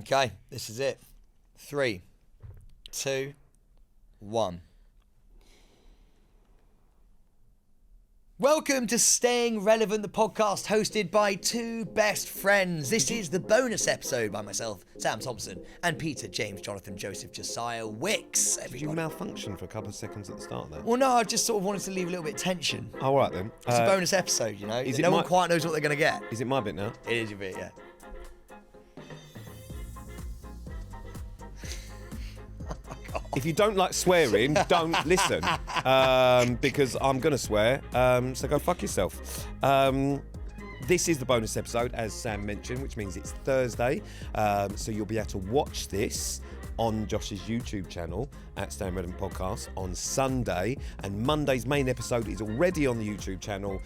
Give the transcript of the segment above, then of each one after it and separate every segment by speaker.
Speaker 1: Okay, this is it. 3, 2, 1. Welcome to Staying Relevant, the podcast hosted by two best friends. This is the bonus episode by myself, Sam Thompson, and Peter, James, Jonathan, Joseph, Josiah, Wicks.
Speaker 2: Did you malfunction for a couple of seconds at the start there?
Speaker 1: Well, no, I just sort of wanted to leave a little bit of tension.
Speaker 2: Oh, all right then.
Speaker 1: It's a bonus episode, you know? No one quite knows what they're going to get.
Speaker 2: Is it my bit now?
Speaker 1: It is your bit, yeah.
Speaker 2: If you don't like swearing, don't listen, because I'm going to swear, so go fuck yourself. This is the bonus episode, as Sam mentioned, which means it's Thursday, so you'll be able to watch this on Josh's YouTube channel at Staying Relevant Podcast on Sunday, and Monday's main episode is already on the YouTube channel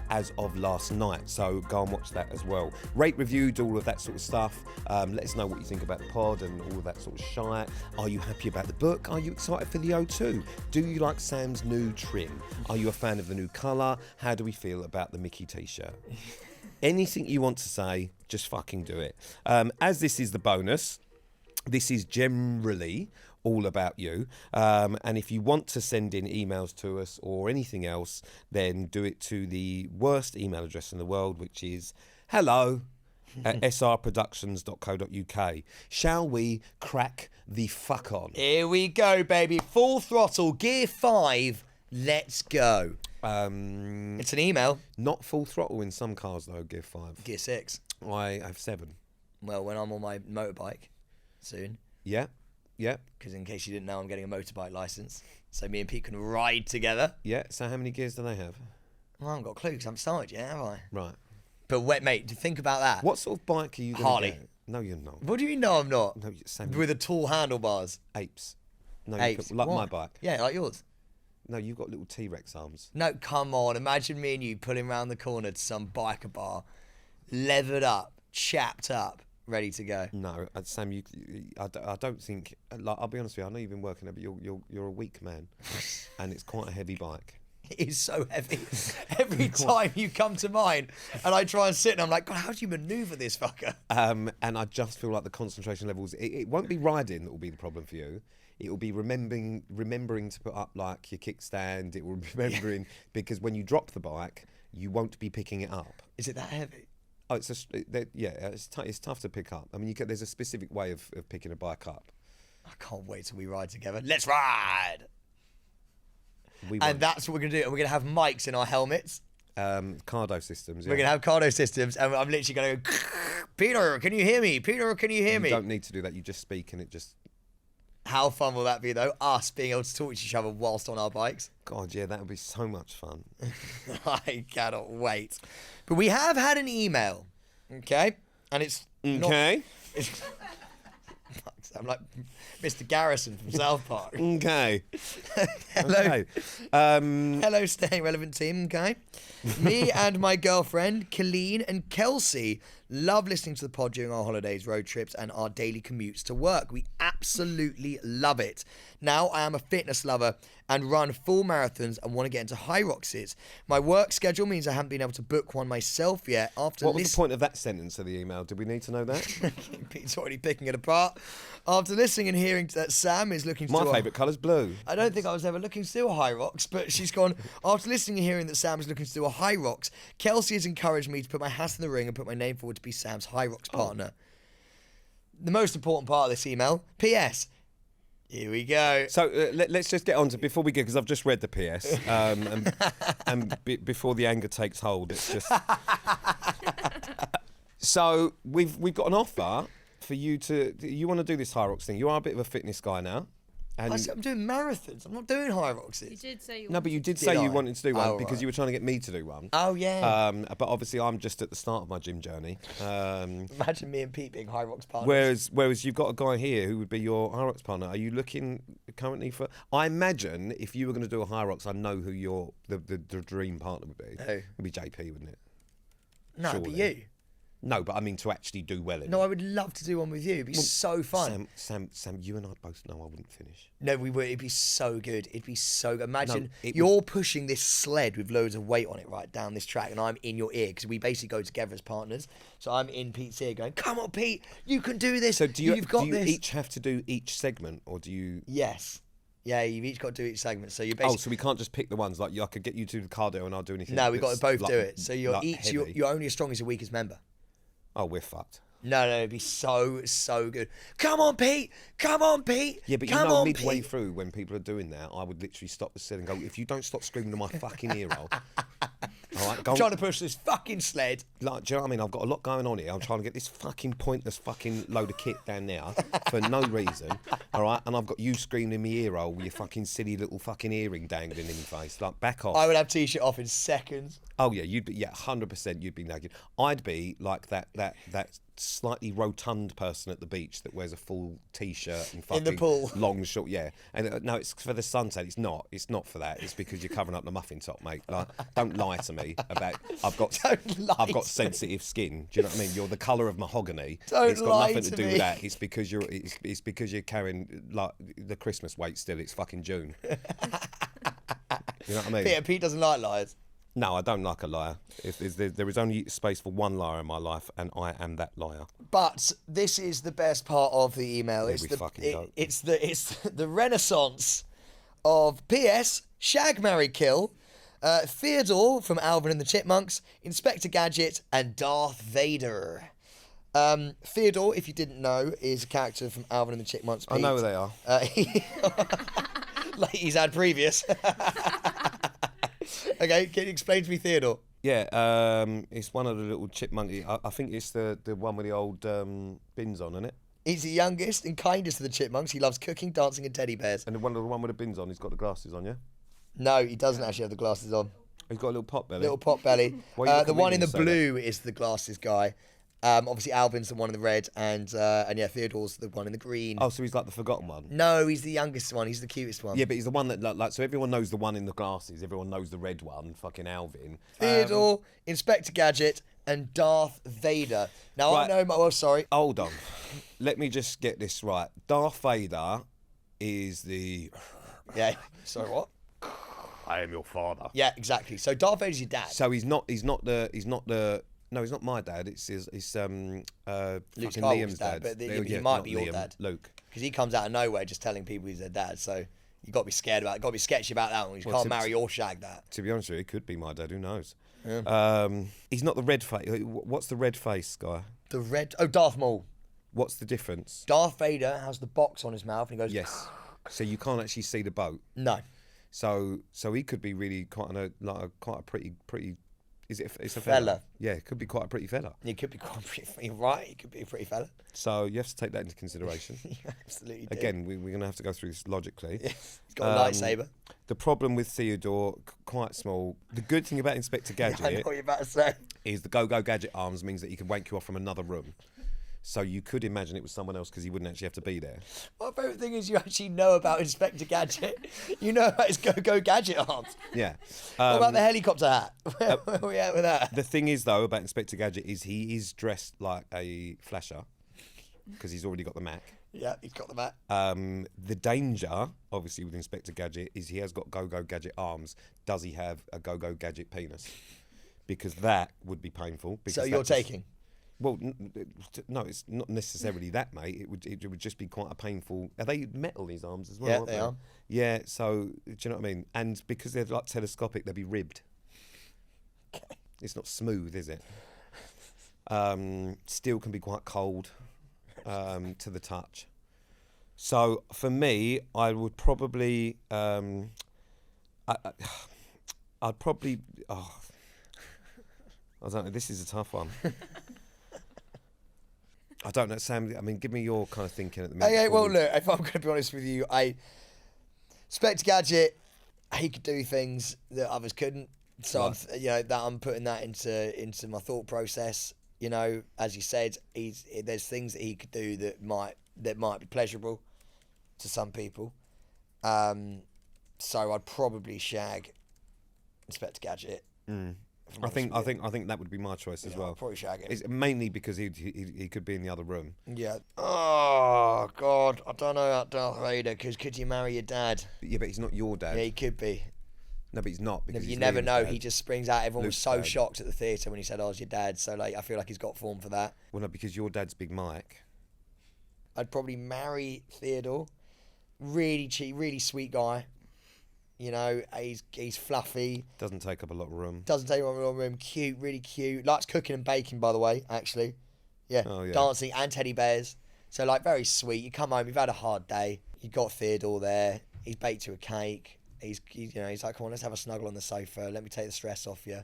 Speaker 2: as of last night, so go and watch that as well. Rate, review, do all of that sort of stuff. Let us know what you think about the pod and all of that sort of shite. Are you happy about the book? Are you excited for the O2? Do you like Sam's new trim? Are you a fan of the new colour? How do we feel about the Mickey t-shirt? Anything you want to say, just fucking do it. As this is the bonus, this is generally all about you. And if you want to send in emails to us or anything else, then do it to the worst email address in the world, which is hello@srproductions.co.uk. Shall we crack the fuck on?
Speaker 1: Here we go, baby. Full throttle, gear 5. Let's go. It's an email.
Speaker 2: Not full throttle in some cars, though, gear 5.
Speaker 1: Gear 6.
Speaker 2: I have 7.
Speaker 1: Well, when I'm on my motorbike soon.
Speaker 2: Yeah.
Speaker 1: Because in case you didn't know, I'm getting a motorbike license. So me and Pete can ride together.
Speaker 2: Yeah, so how many gears do they have?
Speaker 1: Well, I haven't got a clue because I haven't started yet, have I?
Speaker 2: Right.
Speaker 1: But wait, mate, think about that.
Speaker 2: What sort of bike are you going to
Speaker 1: Harley.
Speaker 2: get? No, you're not.
Speaker 1: What do you mean, no, I'm not?
Speaker 2: No, Sam.
Speaker 1: With the tall handlebars.
Speaker 2: Apes. No,
Speaker 1: Apes.
Speaker 2: Like
Speaker 1: What?
Speaker 2: my bike.
Speaker 1: Yeah, like yours.
Speaker 2: No, you've got little T-Rex arms.
Speaker 1: No, come on. Imagine me and you pulling round the corner to some biker bar, levered up, chapped up, ready to go.
Speaker 2: No, Sam, I don't think. Like, I'll be honest with you. I know you've been working it, but you're a weak man, and it's quite a heavy bike.
Speaker 1: It is so heavy. Every time you come to mine, and I try and sit, and I'm like, God, how do you manoeuvre this fucker?
Speaker 2: And I just feel like the concentration levels. It won't be riding that will be the problem for you. It will be remembering to put up like your kickstand. It will be remembering because when you drop the bike, you won't be picking it up.
Speaker 1: Is it that heavy?
Speaker 2: Oh, it's tough to pick up. I mean, there's a specific way of picking a bike up.
Speaker 1: I can't wait till we ride together. Let's ride!
Speaker 2: And
Speaker 1: that's what we're going to do. And we're going to have mics in our helmets.
Speaker 2: Cardo systems. Yeah.
Speaker 1: We're going to have cardo systems. And I'm literally going to go, Peter, can you hear me? Peter, can you hear me?
Speaker 2: You don't need to do that. You just speak and it just...
Speaker 1: How fun will that be, though? Us being able to talk to each other whilst on our bikes.
Speaker 2: God, yeah, that would be so much fun.
Speaker 1: I cannot wait. But we have had an email, okay? And it's
Speaker 2: okay.
Speaker 1: I'm like Mr. Garrison from South Park.
Speaker 2: Okay.
Speaker 1: Hello.
Speaker 2: Okay.
Speaker 1: Hello, Staying Relevant team, okay? Me and my girlfriend, Colleen and Kelsey, love listening to the pod during our holidays, road trips, and our daily commutes to work. We absolutely love it. Now, I am a fitness lover and run full marathons and want to get into high roxes. My work schedule means I haven't been able to book one myself yet.
Speaker 2: What was the point of that sentence of the email? Did we need to know that?
Speaker 1: Pete's already picking it apart. After listening and hearing that Sam is looking to
Speaker 2: My favourite colour's blue.
Speaker 1: I don't think I was ever looking to do a high rocks, but she's gone, after listening and hearing that Sam is looking to do a high rocks, Kelsey has encouraged me to put my hat in the ring and put my name forward to be Sam's high rocks partner. The most important part of this email, P.S. Here we go.
Speaker 2: So let's just get on to, before we go, because I've just read the PS, before the anger takes hold, it's just... So we've got an offer for you you want to do this high rocks thing. You are a bit of a fitness guy now. And
Speaker 1: I'm doing marathons. I'm not doing high rocks.
Speaker 3: You did say you
Speaker 2: No, but you did say you wanted to do one because you were trying to get me to do one.
Speaker 1: Oh, yeah.
Speaker 2: But obviously I'm just at the start of my gym journey.
Speaker 1: Imagine me and Pete being high rocks partners.
Speaker 2: Whereas you've got a guy here who would be your high rocks partner. Are you looking currently for... I imagine if you were going to do a high rocks, I know who the dream partner would be.
Speaker 1: Who?
Speaker 2: It would be JP, wouldn't it?
Speaker 1: No, it'd be
Speaker 2: Surely.
Speaker 1: you.
Speaker 2: No, but I mean to actually do well in
Speaker 1: No,
Speaker 2: it.
Speaker 1: I would love to do one with you. It'd be so fun.
Speaker 2: Sam, you and I both know I wouldn't finish.
Speaker 1: No, we would. It'd be so good. It'd be so good. Imagine
Speaker 2: No,
Speaker 1: you're pushing this sled with loads of weight on it right down this track, and I'm in your ear because we basically go together as partners. So I'm in Pete's ear going, "Come on, Pete, you can do this.
Speaker 2: So do you
Speaker 1: this."
Speaker 2: each have to do each segment, or do you?
Speaker 1: Yes. Yeah, you've each got to do each segment. So you're basically.
Speaker 2: Oh, so we can't just pick the ones like I could get you to the cardio and I'll do anything.
Speaker 1: No, we've got to both
Speaker 2: like,
Speaker 1: do it. So you're
Speaker 2: like
Speaker 1: each.
Speaker 2: heavy.
Speaker 1: You're only as strong as your weakest member.
Speaker 2: Oh, we're fucked.
Speaker 1: No, it'd be so good. Come on, Pete. Come on, Pete.
Speaker 2: Yeah, but
Speaker 1: Come on,
Speaker 2: midway
Speaker 1: Pete.
Speaker 2: through when people are doing that, I would literally stop the set and go, if you don't stop screaming to my fucking ear hole, all right, go
Speaker 1: I'm trying to push this fucking sled.
Speaker 2: Like, do you know what I mean? I've got a lot going on here. I'm trying to get this fucking pointless fucking load of kit down there for no reason, all right? And I've got you screaming in my ear hole with your fucking silly little fucking earring dangling in your face. Like, back off.
Speaker 1: I would have T-shirt off in seconds.
Speaker 2: Oh yeah, you'd be 100%. You'd be naked. I'd be like that slightly rotund person at the beach that wears a full T-shirt and fucking
Speaker 1: In the pool.
Speaker 2: long short. Yeah, and no, it's for the sunset. It's not. It's not for that. It's because you're covering up the muffin top, mate. Like, don't lie to me about. I've got sensitive skin. Do you know what I mean? You're the colour of mahogany.
Speaker 1: Don't
Speaker 2: It's got
Speaker 1: lie
Speaker 2: nothing to
Speaker 1: to
Speaker 2: do
Speaker 1: me.
Speaker 2: with that. It's because you're. It's because you're carrying like the Christmas weight still. It's fucking June. You know what I mean?
Speaker 1: Pete doesn't like liars.
Speaker 2: No, I don't like a liar. There is only space for one liar in my life, and I am that liar.
Speaker 1: But this is the best part of the email. It's the renaissance of P.S. Shag, Marry, Kill, Theodore from Alvin and the Chipmunks, Inspector Gadget, and Darth Vader. Theodore, if you didn't know, is a character from Alvin and the Chipmunks.
Speaker 2: I know who they are.
Speaker 1: Like he's had previous. Okay, can you explain to me Theodore?
Speaker 2: Yeah, it's one of the little chipmunk. I think it's the one with the old bins on, isn't it?
Speaker 1: He's the youngest and kindest of the chipmunks. He loves cooking, dancing, and teddy bears.
Speaker 2: And the one with the bins on, he's got the glasses on, yeah?
Speaker 1: No, he doesn't actually have the glasses on.
Speaker 2: He's got a little pot belly.
Speaker 1: Little pot belly.
Speaker 2: Why are you
Speaker 1: The
Speaker 2: looking
Speaker 1: one
Speaker 2: at
Speaker 1: in
Speaker 2: me
Speaker 1: the
Speaker 2: when you say
Speaker 1: blue is the glasses guy. Obviously, Alvin's the one in the red, and yeah, Theodore's the one in the green.
Speaker 2: Oh, so he's like the forgotten one?
Speaker 1: No, he's the youngest one. He's the cutest one.
Speaker 2: Yeah, but he's the one that, like, so everyone knows the one in the glasses. Everyone knows the red one, fucking Alvin.
Speaker 1: Theodore, Inspector Gadget, and Darth Vader. Now,
Speaker 2: Right.
Speaker 1: I know... Oh, sorry.
Speaker 2: Hold on. Let me just get this right. Darth Vader is the...
Speaker 1: Yeah, sorry, what?
Speaker 2: I am your father.
Speaker 1: Yeah, exactly. So Darth Vader's your dad.
Speaker 2: So he's not the. No, he's not my dad. It's fucking
Speaker 1: Luke
Speaker 2: Liam's
Speaker 1: Skywalker's dad,
Speaker 2: dad.
Speaker 1: but
Speaker 2: Yeah,
Speaker 1: he might
Speaker 2: not
Speaker 1: be your
Speaker 2: Liam,
Speaker 1: dad.
Speaker 2: Luke.
Speaker 1: Because he comes out of nowhere just telling people he's their dad. So you got to be scared about it. Got to be sketchy about that one. You can't marry or shag that.
Speaker 2: To be honest with you, it could be my dad. Who knows?
Speaker 1: Yeah.
Speaker 2: He's not the red face. What's the red face guy?
Speaker 1: The red... Oh, Darth Maul.
Speaker 2: What's the difference?
Speaker 1: Darth Vader has the box on his mouth and he goes...
Speaker 2: Yes. So you can't actually see the boat.
Speaker 1: No.
Speaker 2: So he could be really quite a pretty. Is it? It's a
Speaker 1: Fella.
Speaker 2: Yeah, it could be quite a pretty fella.
Speaker 1: He could be quite pretty... You're right. He could be a pretty fella.
Speaker 2: So you have to take that into consideration.
Speaker 1: You absolutely do.
Speaker 2: Again, we're going to have to go through this logically.
Speaker 1: He's got a lightsaber.
Speaker 2: The problem with Theodore, quite small. The good thing about Inspector Gadget
Speaker 1: I know what you're about to say.
Speaker 2: is the go-go gadget arms means that he can wank you off from another room. So you could imagine it was someone else because he wouldn't actually have to be there.
Speaker 1: My favourite thing is you actually know about Inspector Gadget. You know about his go-go gadget arms.
Speaker 2: Yeah.
Speaker 1: What about the helicopter hat? Where are we at with that?
Speaker 2: The thing is, though, about Inspector Gadget is he is dressed like a flasher because he's already got the Mac.
Speaker 1: Yeah, he's got the mat.
Speaker 2: The danger, obviously, with Inspector Gadget is he has got go-go gadget arms. Does he have a go-go gadget penis? Because that would be painful. Because
Speaker 1: So you're taking?
Speaker 2: Well, no, it's not necessarily that, mate. It would just be quite a painful. Are they metal, these arms as well?
Speaker 1: Yeah,
Speaker 2: aren't
Speaker 1: they are.
Speaker 2: Yeah, so do you know what I mean? And because they're like telescopic, they'll be ribbed.
Speaker 1: Okay.
Speaker 2: It's not smooth, is it? Steel can be quite cold to the touch. So for me, I would probably, I'd probably. Oh, I don't know. This is a tough one. I don't know, Sam. I mean, give me your kind of thinking at the minute.
Speaker 1: Okay, well, look, if I'm going to be honest with you, Inspector Gadget, he could do things that others couldn't. So,
Speaker 2: Right.
Speaker 1: I'm putting that into my thought process. You know, as you said, there's things that he could do that might be pleasurable to some people. So I'd probably shag Inspector Gadget
Speaker 2: I think that would be my choice as well.
Speaker 1: I'll probably shag him.
Speaker 2: It's mainly because he could be in the other room.
Speaker 1: Yeah. Oh God, I don't know about Darth Vader, because could you marry your dad?
Speaker 2: Yeah, but he's not your dad.
Speaker 1: Yeah, he could be.
Speaker 2: No, but he's not. Because
Speaker 1: You
Speaker 2: he's
Speaker 1: never
Speaker 2: Liam's
Speaker 1: know.
Speaker 2: dad.
Speaker 1: He just springs out. Everyone was so
Speaker 2: Luke's dad.
Speaker 1: shocked at the theatre when he said, "Oh, it's your dad." So like, I feel like he's got form for that.
Speaker 2: Well, no, because your dad's Big Mike.
Speaker 1: I'd probably marry Theodore. Really cheap, really sweet guy. You know, he's fluffy.
Speaker 2: Doesn't take up a lot of room.
Speaker 1: Doesn't take up a lot of room. Cute, really cute. Likes cooking and baking, by the way. Actually, yeah.
Speaker 2: Oh, yeah.
Speaker 1: Dancing and teddy bears. So like, very sweet. You come home, you've had a hard day. You got Theodore there. He's baked you a cake. He's like, come on, let's have a snuggle on the sofa. Let me take the stress off you.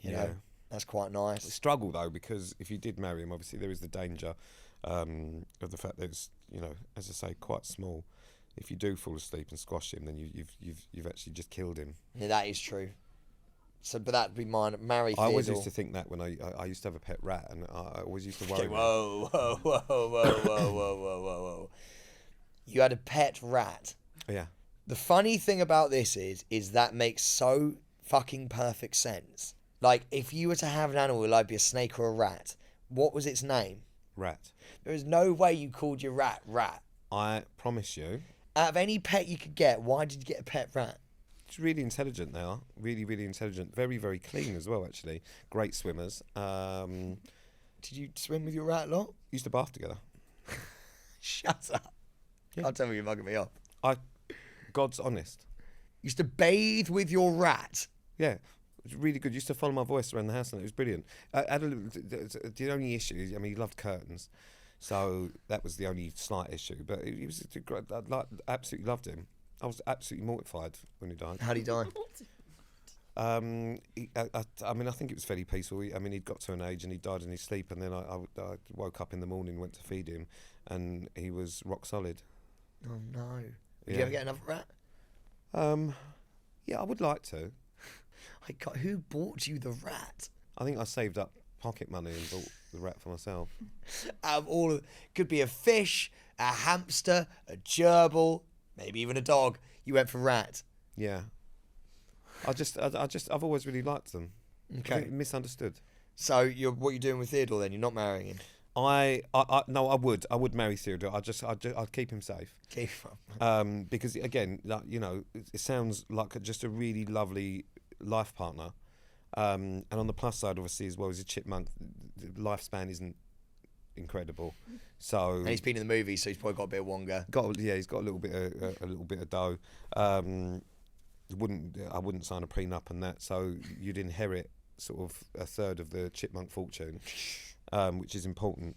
Speaker 1: You know, that's quite nice.
Speaker 2: Struggle though, because if you did marry him, obviously there is the danger of the fact that it's, as I say, quite small. If you do fall asleep and squash him, then you've actually just killed him.
Speaker 1: Yeah, that is true. So, but that'd be mine. Marry Theodore.
Speaker 2: I always used to think that when I used to have a pet rat, and I always used to worry.
Speaker 1: Okay, whoa. You had a pet rat.
Speaker 2: Yeah.
Speaker 1: The funny thing about this is that makes so fucking perfect sense. Like, if you were to have an animal, like be a snake or a rat, what was its name?
Speaker 2: Rat.
Speaker 1: There is no way you called your rat rat.
Speaker 2: I promise you.
Speaker 1: Out of any pet you could get, why did you get a pet rat?
Speaker 2: It's really intelligent, they are. Really, really intelligent. Very, very clean as well, actually. Great swimmers.
Speaker 1: Did you swim with your rat a lot?
Speaker 2: Used to bath together.
Speaker 1: Shut up.
Speaker 2: Yeah.
Speaker 1: Can't tell me you're mugging me off.
Speaker 2: God's honest.
Speaker 1: Used to bathe with your rat.
Speaker 2: Yeah. It was really good. Used to follow my voice around the house, and it was brilliant. The only issue is, he loved curtains. So that was the only slight issue. But he was absolutely loved him. I was absolutely mortified when he died.
Speaker 1: How'd he die?
Speaker 2: I think it was fairly peaceful. He'd got to an age and he died in his sleep, and then I woke up in the morning, went to feed him, and he was rock solid.
Speaker 1: Oh no! Did you ever get another rat?
Speaker 2: Yeah, I would like to.
Speaker 1: Who bought you the rat?
Speaker 2: I think I saved up pocket money and bought the rat for myself.
Speaker 1: Could be a fish, a hamster, a gerbil, maybe even a dog. You went for rat.
Speaker 2: Yeah. I've always really liked them.
Speaker 1: Okay.
Speaker 2: I think misunderstood.
Speaker 1: So what are you doing with Theodore then? You're not marrying him.
Speaker 2: No, I would marry Theodore. I'd keep him safe.
Speaker 1: Keep him.
Speaker 2: Because again, it sounds like just a really lovely life partner. And on the plus side, obviously, as well as a chipmunk, the lifespan isn't incredible. So
Speaker 1: And he's been in the movie, so he's probably got a bit of wonga.
Speaker 2: He's got a little bit of dough. I wouldn't sign a prenup on that. So you'd inherit sort of a third of the chipmunk fortune, which is important.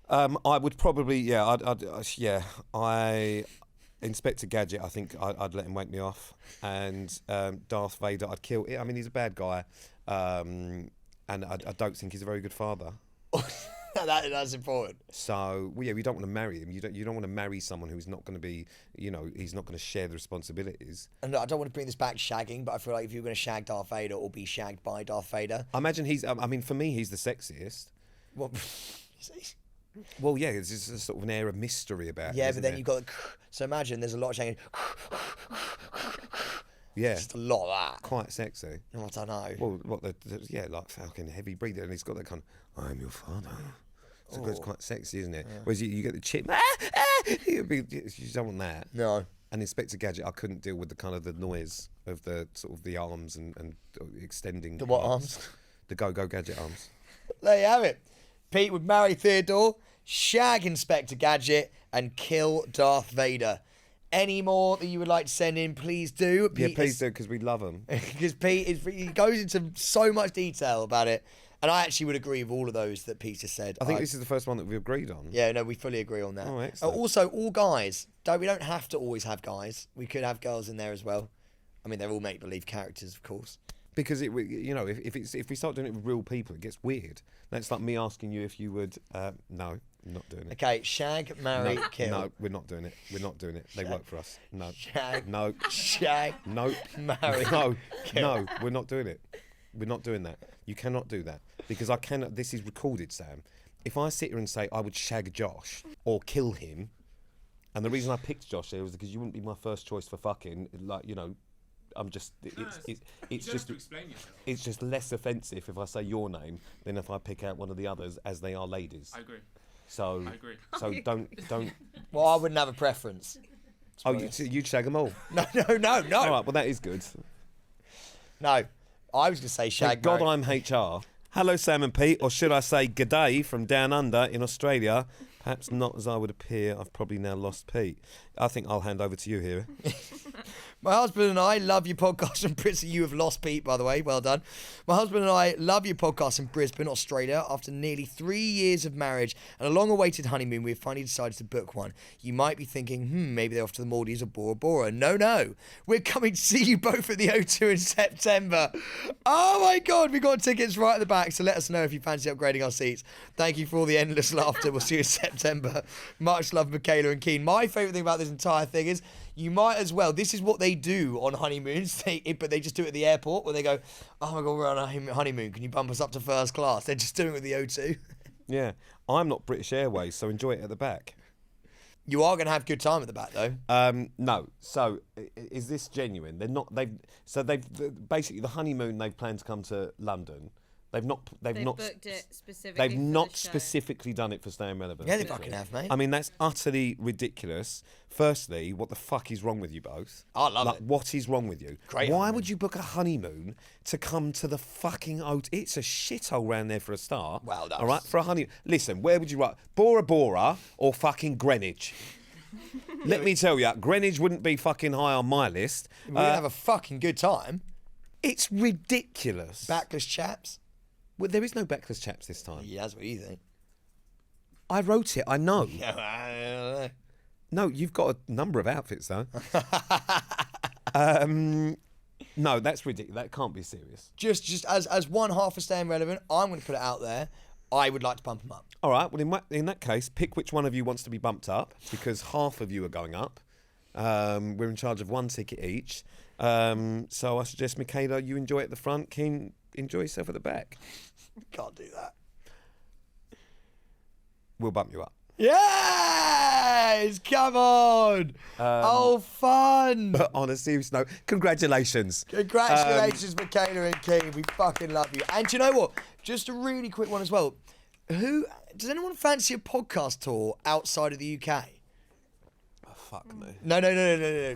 Speaker 2: I would probably, Inspector Gadget, I think I'd let him wake me off, and Darth Vader, I'd kill. He's a bad guy, and I don't think he's a very good father.
Speaker 1: That's important.
Speaker 2: So, we don't want to marry him. You don't want to marry someone who's not going to be, he's not going to share the responsibilities.
Speaker 1: And look, I don't want to bring this back shagging, but I feel like if you're going to shag Darth Vader or be shagged by Darth Vader,
Speaker 2: I imagine for me, he's the sexiest.
Speaker 1: What?
Speaker 2: Well, yeah, there's just a sort of an air of mystery about it.
Speaker 1: Yeah, but then you've got so imagine there's a lot of shagging.
Speaker 2: Yeah,
Speaker 1: just a lot of that.
Speaker 2: Quite sexy.
Speaker 1: I don't know.
Speaker 2: Well, like fucking heavy breather, and he's got that kind of "I'm your father." So it's quite sexy, isn't it? Yeah. Whereas you get the chip, you don't want that.
Speaker 1: No.
Speaker 2: And Inspector Gadget, I couldn't deal with the kind of the noise of the sort of the arms and extending.
Speaker 1: The what arms?
Speaker 2: The Go Gadget arms.
Speaker 1: There you have it. Pete would marry Theodore, shag Inspector Gadget, and kill Darth Vader. Any more that you would like to send in, please do.
Speaker 2: Pete please do, because we love him.
Speaker 1: Because he goes into so much detail about it. And I actually would agree with all of those that Peter said.
Speaker 2: I think this is the first one that we agreed on.
Speaker 1: Yeah, no, we fully agree on that.
Speaker 2: Oh, excellent.
Speaker 1: Also, all guys. We don't have to always have guys. We could have girls in there as well. I mean, they're all make-believe characters, of course.
Speaker 2: Because if we start doing it with real people, it gets weird. That's like me asking you if you would. No, not doing it.
Speaker 1: Okay, shag, marry, kill.
Speaker 2: No, we're not doing it. We're not doing it. They work for us. No.
Speaker 1: Shag.
Speaker 2: No.
Speaker 1: Shag.
Speaker 2: No.
Speaker 1: Marry.
Speaker 2: No.
Speaker 1: Kill.
Speaker 2: No. We're not doing it. We're not doing that. You cannot do that because I cannot. This is recorded, Sam. If I sit here and say I would shag Josh or kill him, and the reason I picked Josh there was because you wouldn't be my first choice for fucking, I'm just. It's
Speaker 3: You
Speaker 2: just.
Speaker 3: don't have to explain yourself.
Speaker 2: It's just less offensive if I say your name than if I pick out one of the others, as they are ladies.
Speaker 3: I agree.
Speaker 2: So.
Speaker 3: I agree.
Speaker 2: So don't.
Speaker 1: Well, I wouldn't have a preference.
Speaker 2: Oh, you'd shag them all.
Speaker 1: No.
Speaker 2: All right. Well, that is good.
Speaker 1: No. I was going to say shag.
Speaker 2: Thank God
Speaker 1: marry.
Speaker 2: I'm HR. Hello, Sam and Pete, or should I say g'day from down under in Australia? Perhaps not as I would appear. I've probably now lost Pete. I think I'll hand over to you here.
Speaker 1: My husband and I love your podcast in Brisbane. You have lost Pete, by the way. Well done. My husband and I love your podcast in Brisbane, Australia. After nearly 3 years of marriage and a long-awaited honeymoon, we've finally decided to book one. You might be thinking, maybe they're off to the Maldives or Bora Bora. No. We're coming to see you both at the O2 in September. Oh, my God. We've got tickets right at the back, so let us know if you fancy upgrading our seats. Thank you for all the endless laughter. We'll see you in September. Much love, Michaela and Keen. My favourite thing about this entire thing is you might as well. This is what they do on honeymoons, but they just do it at the airport where they go, oh my God, we're on a honeymoon. Can you bump us up to first class? They're just doing it with the O2.
Speaker 2: Yeah. I'm not British Airways, so enjoy it at the back.
Speaker 1: You are going to have a good time at the back, though.
Speaker 2: No. So, is this genuine? They're not. They've basically the honeymoon. They've planned to come to London. They've not
Speaker 4: booked it specifically.
Speaker 2: They've
Speaker 4: for
Speaker 2: not
Speaker 4: the show.
Speaker 2: specifically done it for Staying Relevant.
Speaker 1: Yeah, they fucking have, mate.
Speaker 2: I mean, that's utterly ridiculous. Firstly, what the fuck is wrong with you both?
Speaker 1: I love it.
Speaker 2: What is wrong with you?
Speaker 1: Great
Speaker 2: Why
Speaker 1: honeymoon.
Speaker 2: would you book a honeymoon to come to the fucking O2? It's a shithole round there for a start.
Speaker 1: Well, that's...
Speaker 2: All right, for a honeymoon. Listen, where would you write? Bora Bora or fucking Greenwich? Let me tell you, Greenwich wouldn't be fucking high on my list.
Speaker 1: We're going to have a fucking good time.
Speaker 2: It's ridiculous.
Speaker 1: Backless chaps.
Speaker 2: Well, there is no backless chaps this time.
Speaker 1: Yeah, that's what you think.
Speaker 2: I wrote it, I know.
Speaker 1: Yeah, I don't know.
Speaker 2: No, you've got a number of outfits, though. No, that's ridiculous. That can't be serious.
Speaker 1: Just as one half of Staying Relevant, I'm going to put it out there. I would like to bump them up.
Speaker 2: All right, well, in that case, pick which one of you wants to be bumped up, because half of you are going up. We're in charge of one ticket each. So I suggest, Michaela, you enjoy at the front. Keen, enjoy yourself at the back.
Speaker 1: Can't do that.
Speaker 2: We'll bump you up.
Speaker 1: Yes! Come on! Fun!
Speaker 2: But on a serious note, congratulations.
Speaker 1: Congratulations, Michaela and Keen. We fucking love you. And do you know what? Just a really quick one as well. Does anyone fancy a podcast tour outside of the UK?
Speaker 2: Oh, fuck me.
Speaker 1: No.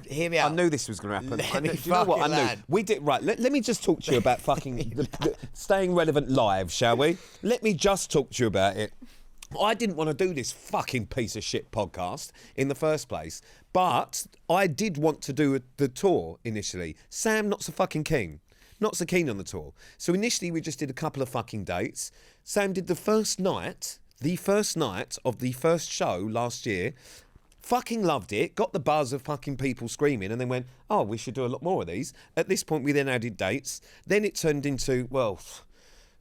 Speaker 1: Hear me out.
Speaker 2: I knew this was going to happen.
Speaker 1: Let
Speaker 2: Do you know what? I
Speaker 1: fucking
Speaker 2: knew.
Speaker 1: land.
Speaker 2: We did right. Let me just talk to you about fucking the Staying Relevant live, shall we? Let me just talk to you about it. I didn't want to do this fucking piece of shit podcast in the first place, but I did want to do the tour initially. Sam, not so fucking keen. Not so keen on the tour. So initially we just did a couple of fucking dates. Sam did the first night of the first show last year. Fucking loved it. Got the buzz of fucking people screaming and then went, oh, we should do a lot more of these. At this point we then added dates. Then it turned into, well,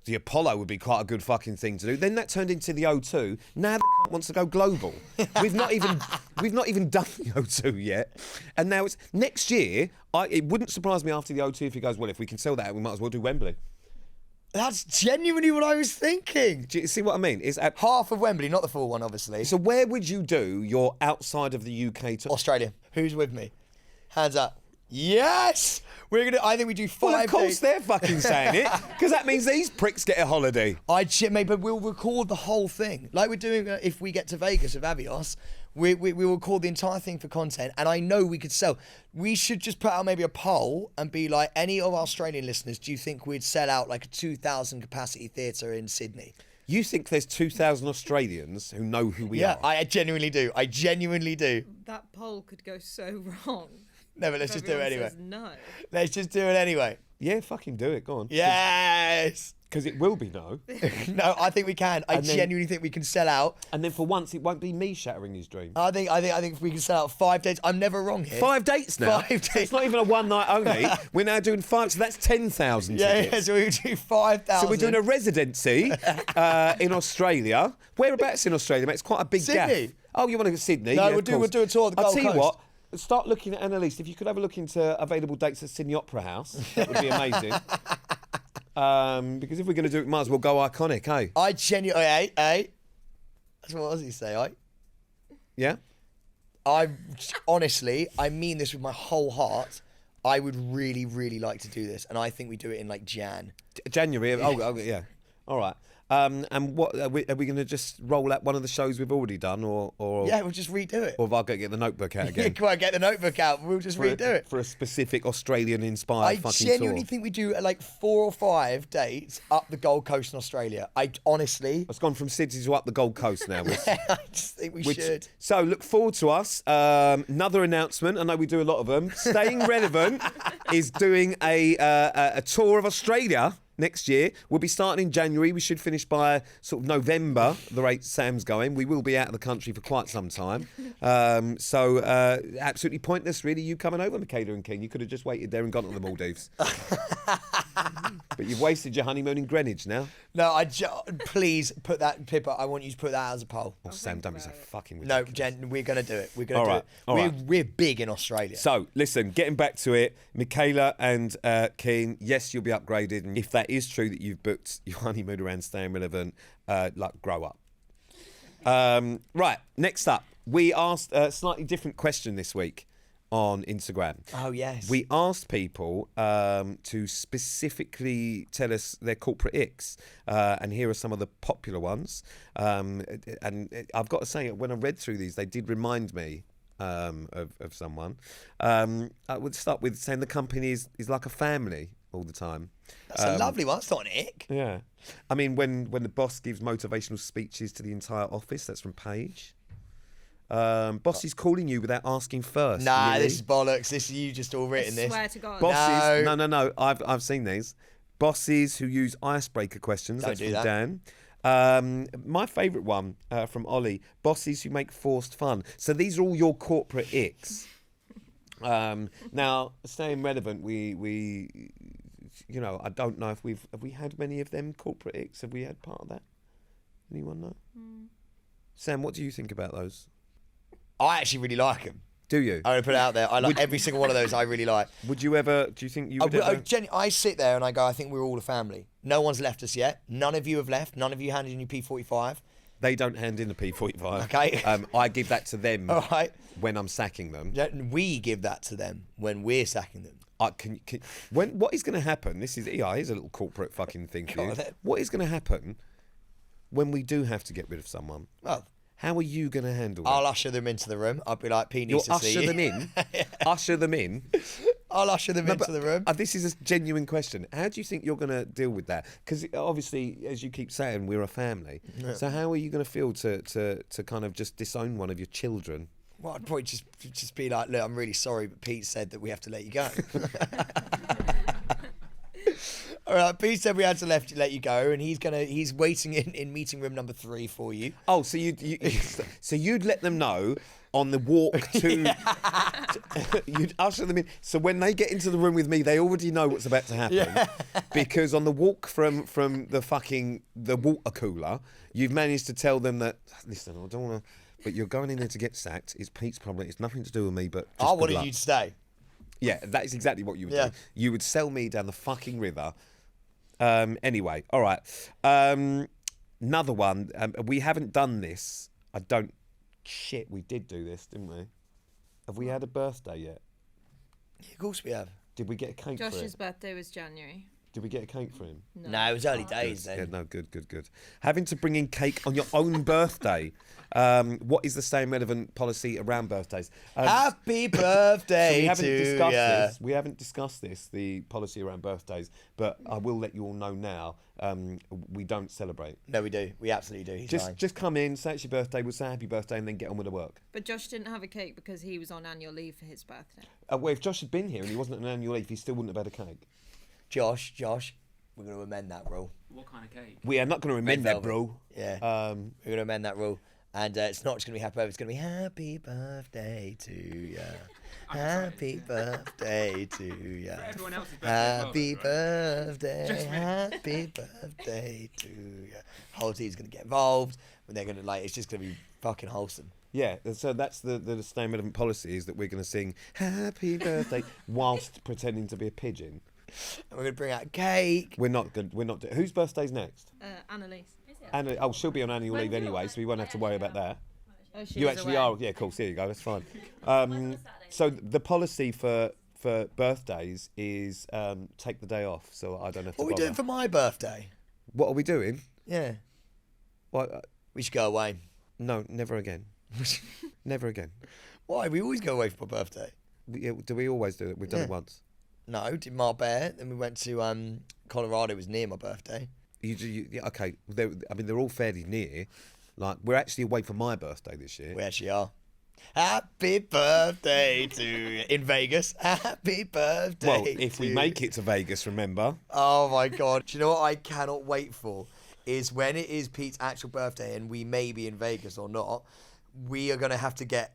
Speaker 2: the Apollo would be quite a good fucking thing to do. Then that turned into the O2. Now the wants to go global. We've not even done the O2 yet. And now it's next year. It wouldn't surprise me after the O2 if he goes, well, if we can sell that, we might as well do Wembley.
Speaker 1: That's genuinely what I was thinking.
Speaker 2: Do you see what I mean? It's at
Speaker 1: Half of Wembley, not the full one, obviously.
Speaker 2: So where would you do your outside of the UK tour?
Speaker 1: Australia. Who's with me? Hands up. Yes! I think we do 5
Speaker 2: Well, of course
Speaker 1: days.
Speaker 2: they're fucking saying it, because that means these pricks get a holiday.
Speaker 1: Mate, but we'll record the whole thing. Like we're doing if we get to Vegas with Avios, we will record the entire thing for content, and I know we could sell. We should just put out maybe a poll and be like, any of our Australian listeners, do you think we'd sell out like a 2,000 capacity theatre in Sydney?
Speaker 2: You think there's 2,000 Australians who know who we are?
Speaker 1: I genuinely do.
Speaker 4: That poll could go so wrong.
Speaker 1: No, but let's just do it
Speaker 4: Everyone
Speaker 1: anyway.
Speaker 4: says no.
Speaker 1: Let's just do it anyway.
Speaker 2: Yeah, fucking do it. Go on.
Speaker 1: Yes!
Speaker 2: Because it will be no.
Speaker 1: No, I think we can. I
Speaker 2: And then-
Speaker 1: genuinely think we can sell out.
Speaker 2: And then for once, it won't be me shattering his dream.
Speaker 1: I think if we can sell out 5 days, I'm never wrong here.
Speaker 2: 5 dates now.
Speaker 1: 5 days.
Speaker 2: So it's not even a one night only. We're now doing 5, so that's 10,000
Speaker 1: Yeah,
Speaker 2: tickets.
Speaker 1: so we do 5,000.
Speaker 2: So we're doing a residency in Australia. Whereabouts in Australia, mate? It's quite a big
Speaker 1: Sydney.
Speaker 2: gap. Oh, you want to go to Sydney?
Speaker 1: No,
Speaker 2: Yeah,
Speaker 1: we'll do a tour of the
Speaker 2: I'll
Speaker 1: Gold
Speaker 2: tell you
Speaker 1: Coast.
Speaker 2: what. Start looking at Annalise. If you could have a look into available dates at Sydney Opera House, that would be amazing. Because if we're going to do it, might as well go iconic, eh?
Speaker 1: I genuinely, that's what Aussie say,
Speaker 2: Yeah?
Speaker 1: I honestly, I mean this with my whole heart. I would really, really like to do this, and I think we do it in like Jan.
Speaker 2: January. Oh, yeah. All right. And what are we going to just roll out one of the shows we've already done, or
Speaker 1: Yeah, we'll just redo it.
Speaker 2: or have I got to get the notebook out again?
Speaker 1: Come on, get the notebook out. We'll just redo it.
Speaker 2: For a specific Australian-inspired
Speaker 1: I
Speaker 2: fucking
Speaker 1: genuinely
Speaker 2: tour.
Speaker 1: think we do like 4 or 5 dates up the Gold Coast in Australia. I honestly,
Speaker 2: It's gone from Sydney to up the Gold Coast now.
Speaker 1: I just think we should.
Speaker 2: So look forward to us. Another announcement. I know we do a lot of them. Staying Relevant is doing a tour of Australia next year. We'll be starting in January. We should finish by sort of November, the rate Sam's going. We will be out of the country for quite some time. So absolutely pointless, really, you coming over, Michaela and King. You could have just waited there and gone to the Maldives. But you've wasted your honeymoon in Greenwich now.
Speaker 1: No, please put that, Pippa, I want you to put that as a poll.
Speaker 2: Oh, Sam, don't be so fucking
Speaker 1: No,
Speaker 2: ridiculous.
Speaker 1: Jen, we're going to do it. We're going
Speaker 2: All
Speaker 1: to
Speaker 2: right,
Speaker 1: do
Speaker 2: all
Speaker 1: it.
Speaker 2: right.
Speaker 1: We're big in Australia.
Speaker 2: So, listen, getting back to it, Michaela and Keen, yes, you'll be upgraded. And if that is true that you've booked your honeymoon around Staying Relevant, grow up. Right, next up, we asked a slightly different question this week on Instagram.
Speaker 1: Oh, yes.
Speaker 2: We asked people to specifically tell us their corporate icks, and here are some of the popular ones. And I've got to say, when I read through these, they did remind me of someone. I would start with saying the company is like a family all the time.
Speaker 1: That's a lovely one. That's not an ick.
Speaker 2: Yeah. I mean, when the boss gives motivational speeches to the entire office, that's from Paige. Boss is calling you without asking first.
Speaker 1: Nah,
Speaker 2: Lily.
Speaker 1: this is bollocks. This you just all written this.
Speaker 4: Swear to God.
Speaker 2: Bosses,
Speaker 1: No.
Speaker 2: no. I've seen these. Bosses who use icebreaker questions.
Speaker 1: Don't
Speaker 2: That's
Speaker 1: do
Speaker 2: from
Speaker 1: that.
Speaker 2: Dan. My favourite one from Ollie. Bosses who make forced fun. So these are all your corporate icks. Now, staying relevant, we you know, I don't know if have we had many of them corporate icks. Have we had part of that? Anyone know? Sam, what do you think about those?
Speaker 1: I actually really like them.
Speaker 2: Do you?
Speaker 1: I'm going to put it out there. I like every single one of those. I really like.
Speaker 2: Would you ever? Do you think you would? Ever?
Speaker 1: I sit there and I go, I think we're all a family. No one's left us yet. None of you have left. None of you handed in your P45.
Speaker 2: They don't hand in the P45.
Speaker 1: Okay.
Speaker 2: I give that to them
Speaker 1: All right.
Speaker 2: when I'm sacking them.
Speaker 1: We give that to them when we're sacking them.
Speaker 2: What is going to happen? Here's a little corporate fucking thing for you. What is going to happen when we do have to get rid of someone?
Speaker 1: Well,
Speaker 2: how are you going to handle that?
Speaker 1: I'll usher them into the room. I'll be like, Pete needs to see
Speaker 2: usher
Speaker 1: you.
Speaker 2: them in? Usher them in?
Speaker 1: I'll usher them into the room.
Speaker 2: This is a genuine question. How do you think you're going to deal with that? Because obviously, as you keep saying, we're a family. Yeah. So how are you going to feel to kind of just disown one of your children?
Speaker 1: Well, I'd probably just be like, look, I'm really sorry, but Pete said that we have to let you go. All right, Pete said we had to let you go, and he's waiting in meeting room number 3 for you.
Speaker 2: Oh, so you'd let them know on the walk to you'd usher them in. So when they get into the room with me, they already know what's about to happen. Yeah. Because on the walk from the water cooler, you've managed to tell them that, listen, I don't want to, but you're going in there to get sacked. It's Pete's problem. It's nothing to do with me, but just
Speaker 1: I wanted you to stay.
Speaker 2: Yeah, that is exactly what you would do. You would sell me down the fucking river. Anyway, all right. Another one. We haven't done this. Shit, we did do this, didn't we? Have we had a birthday yet?
Speaker 1: Yeah, of course we have.
Speaker 2: Did we get a cake for him?
Speaker 4: Josh's birthday was January.
Speaker 2: Did we get a cake for him?
Speaker 1: No, it was early days
Speaker 2: Good.
Speaker 1: then.
Speaker 2: Yeah, no, good. Having to bring in cake on your own birthday. What is the Staying Relevant policy around birthdays?
Speaker 1: Happy birthday
Speaker 2: We haven't discussed this, the policy around birthdays, but I will let you all know now. We don't celebrate.
Speaker 1: No, we do. We absolutely do.
Speaker 2: Just come in, say it's your birthday, we'll say happy birthday, and then get on with the work.
Speaker 4: But Josh didn't have a cake because he was on annual leave for his birthday.
Speaker 2: Well, if Josh had been here and he wasn't on annual leave, he still wouldn't have had a cake.
Speaker 1: Josh, we're going to amend that rule.
Speaker 3: What kind of cake?
Speaker 2: We are not going to amend that, bro.
Speaker 1: Yeah. We're going to amend that rule. And it's not just going to be happy birthday, it's going to be happy birthday to you. Happy birthday to you.
Speaker 3: Everyone else's birthday
Speaker 1: Happy
Speaker 3: as well,
Speaker 1: birthday, happy birthday to you. Whole team's going to get involved. When they're going to, it's just going to be fucking wholesome.
Speaker 2: Yeah, so that's the Staying Relevant policy, is that we're going to sing happy birthday whilst pretending to be a pigeon.
Speaker 1: And we're going to bring out cake.
Speaker 2: We're not good. Whose birthday's next?
Speaker 4: Annalise.
Speaker 2: Anna. She'll be on annual leave anyway, so we won't have to worry about that.
Speaker 4: Oh,
Speaker 2: You actually are. Yeah, cool. So there you go. That's fine. So the policy for for birthdays is take the day off, so I don't have to.
Speaker 1: What are we
Speaker 2: bother.
Speaker 1: doing for my birthday?
Speaker 2: What are we doing?
Speaker 1: Yeah.
Speaker 2: What?
Speaker 1: We should go away.
Speaker 2: No, never again. Never again.
Speaker 1: Why? We always go away for my birthday.
Speaker 2: Do we always do it? We've done it once.
Speaker 1: No, did Marbella, then we went to Colorado. It was near my birthday.
Speaker 2: Okay, they're all fairly near. Like, we're actually away for my birthday this year.
Speaker 1: We actually are. Happy birthday to you. In Vegas. Happy birthday.
Speaker 2: Well, if we make it to Vegas, remember.
Speaker 1: Oh my God. Do you know what I cannot wait for? Is when it is Pete's actual birthday and we may be in Vegas or not, we are going to have to get,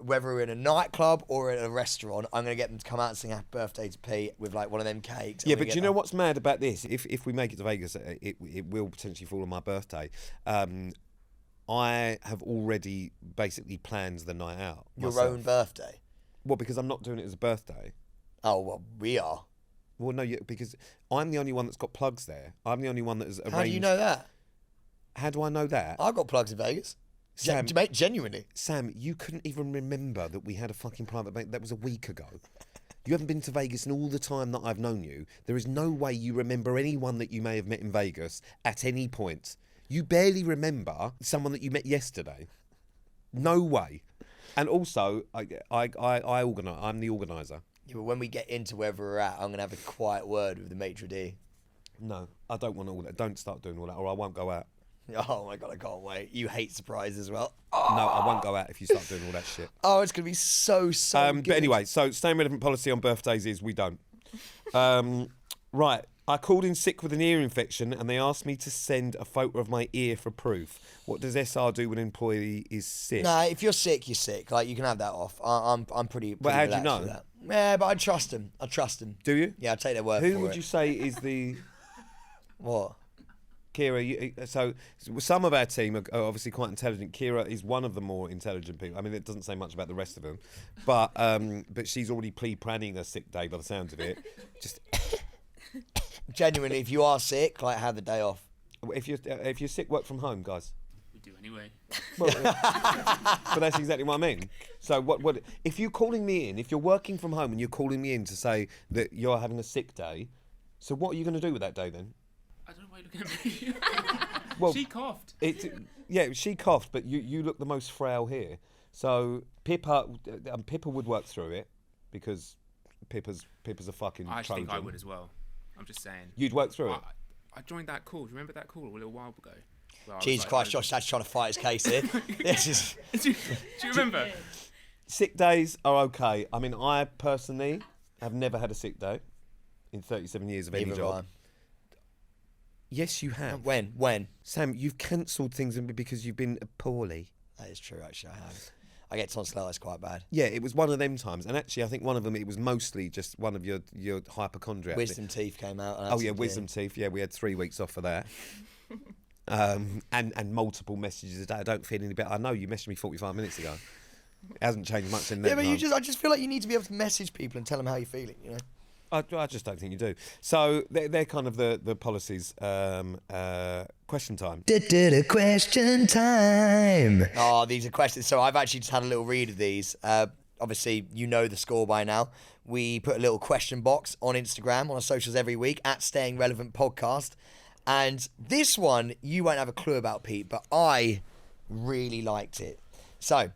Speaker 1: whether we're in a nightclub or at a restaurant, I'm going to get them to come out and sing happy birthday to Pete with like one of them cakes.
Speaker 2: Yeah, but do you know what's mad about this? If we make it to Vegas, it will potentially fall on my birthday. I have already basically planned the night out.
Speaker 1: Your
Speaker 2: myself.
Speaker 1: own birthday?
Speaker 2: Well, because I'm not doing it as a birthday.
Speaker 1: Oh, well, we are.
Speaker 2: Well, no, because I'm the only one that's got plugs there. I'm the only one that has arranged.
Speaker 1: How do you know that?
Speaker 2: How do I know that?
Speaker 1: I've got plugs in Vegas.
Speaker 2: Sam,
Speaker 1: Genuinely.
Speaker 2: Sam, you couldn't even remember that we had a fucking private bank. That was a week ago. You haven't been to Vegas in all the time that I've known you. There is no way you remember anyone that you may have met in Vegas at any point. You barely remember someone that you met yesterday. No way. And also, I organise. I'm the organiser.
Speaker 1: Yeah, but when we get into wherever we're at, I'm going to have a quiet word with the maitre d'.
Speaker 2: No, I don't want all that. Don't start doing all that, or I won't go out.
Speaker 1: Oh my God, I can't wait. You hate surprises as well.
Speaker 2: No, I won't go out if you start doing all that shit.
Speaker 1: Oh, it's going to be so good.
Speaker 2: But anyway, so staying relevant policy on birthdays is we don't. Right. I called in sick with an ear infection and they asked me to send a photo of my ear for proof. What does SR do when an employee is sick?
Speaker 1: Nah, if you're sick, you're sick. Like, you can have that off. I'm pretty
Speaker 2: But how do you
Speaker 1: relaxed
Speaker 2: know?
Speaker 1: with that. Yeah, but I trust them.
Speaker 2: Do you?
Speaker 1: Yeah, I take their word for it.
Speaker 2: Who would you say is the...
Speaker 1: What?
Speaker 2: Kira, so some of our team are obviously quite intelligent. Kira is one of the more intelligent people. I mean, it doesn't say much about the rest of them. But she's already planning a sick day by the sound of it. Just...
Speaker 1: Genuinely, if you are sick, like, have the day off.
Speaker 2: If you're sick, work from home, guys.
Speaker 3: We do anyway.
Speaker 2: Well, but that's exactly what I mean. So what if you're calling me in, if you're working from home and you're calling me in to say that you're having a sick day, so what are you going to do with that day then?
Speaker 3: I don't know why you're looking at me.
Speaker 2: Well,
Speaker 3: she coughed.
Speaker 2: She coughed, but you look the most frail here. So Pippa would work through it because Pippa's a fucking
Speaker 3: I actually
Speaker 2: Trojan.
Speaker 3: think I would as well. I'm just saying.
Speaker 2: You'd work through it?
Speaker 3: I joined that call. Do you remember that call a little while ago?
Speaker 1: Jesus Christ, Josh, that's trying to fight his case here. This is...
Speaker 3: do you remember?
Speaker 2: Sick days are okay. I mean, I personally have never had a sick day in 37 years of any
Speaker 1: Neither
Speaker 2: job.
Speaker 1: have I.
Speaker 2: Yes, you have.
Speaker 1: When?
Speaker 2: Sam, you've cancelled things because you've been poorly.
Speaker 1: That is true, actually, I have. I get tonsillitis quite bad.
Speaker 2: Yeah, it was one of them times. And actually, I think one of them, it was mostly just one of your hypochondria.
Speaker 1: Wisdom teeth came out.
Speaker 2: Oh, yeah, wisdom teeth. Yeah, we had 3 weeks off for that. And multiple messages a day. I don't feel any better. I know you messaged me 45 minutes ago. It hasn't changed much in that
Speaker 1: Yeah, but
Speaker 2: time.
Speaker 1: I just feel like you need to be able to message people and tell them how you're feeling, you know?
Speaker 2: I just don't think you do. So they're kind of the policies. Question time.
Speaker 1: Question time. Oh, these are questions. So I've actually just had a little read of these. Obviously, you know the score by now. We put a little question box on Instagram, on our socials every week, at Staying Relevant Podcast. And this one, you won't have a clue about, Pete, but I really liked it. So...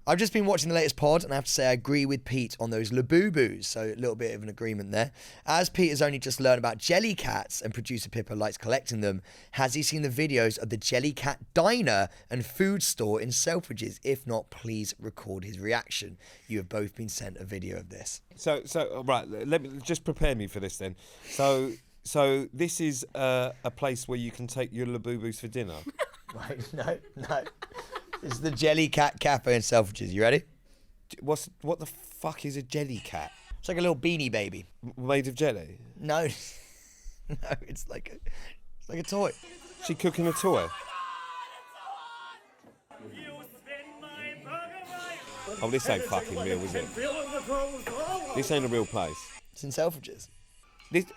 Speaker 1: I've just been watching the latest pod, and I have to say I agree with Pete on those Labubu's, so a little bit of an agreement there. As Pete has only just learned about jelly cats, and producer Pippa likes collecting them, has he seen the videos of the Jelly Cat diner and food store in Selfridges? If not, please record his reaction. You have both been sent a video of this.
Speaker 2: So right, let me just prepare me for this then. So this is a place where you can take your Labubu's for dinner.
Speaker 1: Right, no. It's the Jelly Cat Cafe in Selfridges. You ready?
Speaker 2: What the fuck is a jelly cat?
Speaker 1: It's like a little beanie baby.
Speaker 2: Made of jelly?
Speaker 1: No, it's like a toy.
Speaker 2: She cooking a toy? Oh, this ain't fucking real, is it? This ain't a real place.
Speaker 1: It's in Selfridges.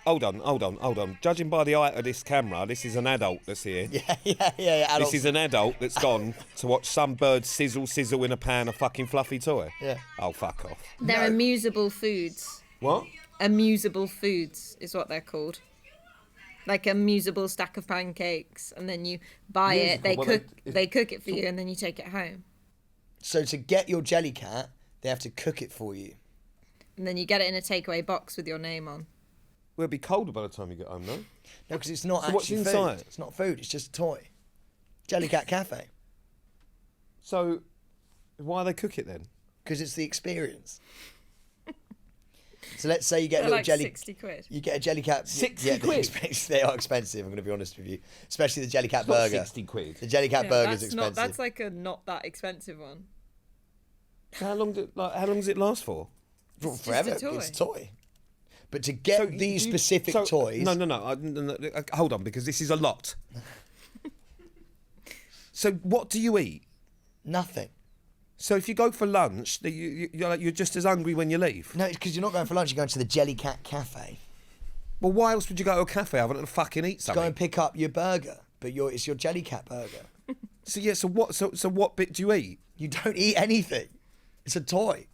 Speaker 2: Hold on. Judging by the height of this camera, this is an adult that's here.
Speaker 1: Yeah. Adults.
Speaker 2: This is an adult that's gone to watch some bird sizzle in a pan of fucking fluffy toy.
Speaker 1: Yeah.
Speaker 2: Oh, fuck off.
Speaker 4: They're amusable foods.
Speaker 2: What?
Speaker 4: Amusable foods is what they're called. Like a musable stack of pancakes, and then you buy it. They cook it for you, and then you take it home.
Speaker 1: So to get your Jellycat, they have to cook it for you.
Speaker 4: And then you get it in a takeaway box with your name on.
Speaker 2: Well, it'll be colder by the time you get home, no?
Speaker 1: No, because it's not
Speaker 2: So what's
Speaker 1: actually
Speaker 2: inside?
Speaker 1: food. It's not food. It's just a toy. Jellycat Cafe.
Speaker 2: So, why they cook it then?
Speaker 1: Because it's the experience. So let's say you get a
Speaker 4: They're
Speaker 1: little
Speaker 4: like
Speaker 1: jelly.
Speaker 4: 60 quid.
Speaker 1: You get a Jellycat.
Speaker 2: 60 quid?
Speaker 1: They are expensive. I'm going to be honest with you, especially the Jellycat
Speaker 2: It's not
Speaker 1: burger.
Speaker 2: 60 quid.
Speaker 1: The Jellycat
Speaker 4: Yeah,
Speaker 1: burger's
Speaker 4: that's
Speaker 1: expensive.
Speaker 4: that's like a not that expensive one.
Speaker 2: How long does it last for?
Speaker 1: Forever.
Speaker 4: just a toy.
Speaker 1: It's a toy. But to get these specific toys.
Speaker 2: No. Hold on, because this is a lot. So, what do you eat?
Speaker 1: Nothing.
Speaker 2: So, if you go for lunch, you're just as hungry when you leave.
Speaker 1: No, it's because you're not going for lunch. You're going to the Jellycat Cafe.
Speaker 2: Well, why else would you go to a cafe other than to fucking eat something?
Speaker 1: Go and pick up your burger, but it's your Jellycat burger.
Speaker 2: So what bit do you eat?
Speaker 1: You don't eat anything. It's a toy.